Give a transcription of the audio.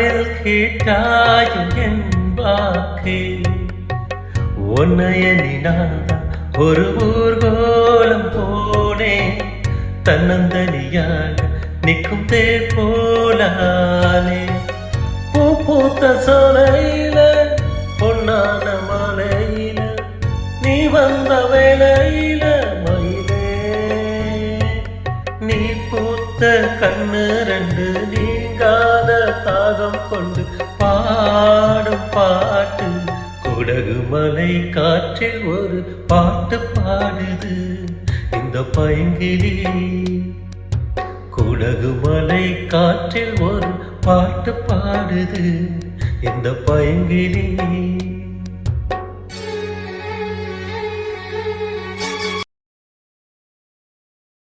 காதில் கேட்டாயும் என் வாக்கு உன்னைய நினாதான் ஒரு ஊர்கோலம் போனேன் தன்னந்தனியாக நிற்கும் தேர் போலானே பூ பூத்த சோலையில பொன்னான மலையில நீ வந்த வேலையில மயிலே நீ பூத்த கண்ணு ரெண்டு நீங்காத தாகம் கொண்டு பாடும் பாட்டு குடகு மலை காற்றில் ஒரு பாட்டு பாடுது இந்த பைங்கிலி குடகு மலை காற்றில் ஒரு பாட்டு பாடுது இந்த பைங்கிலி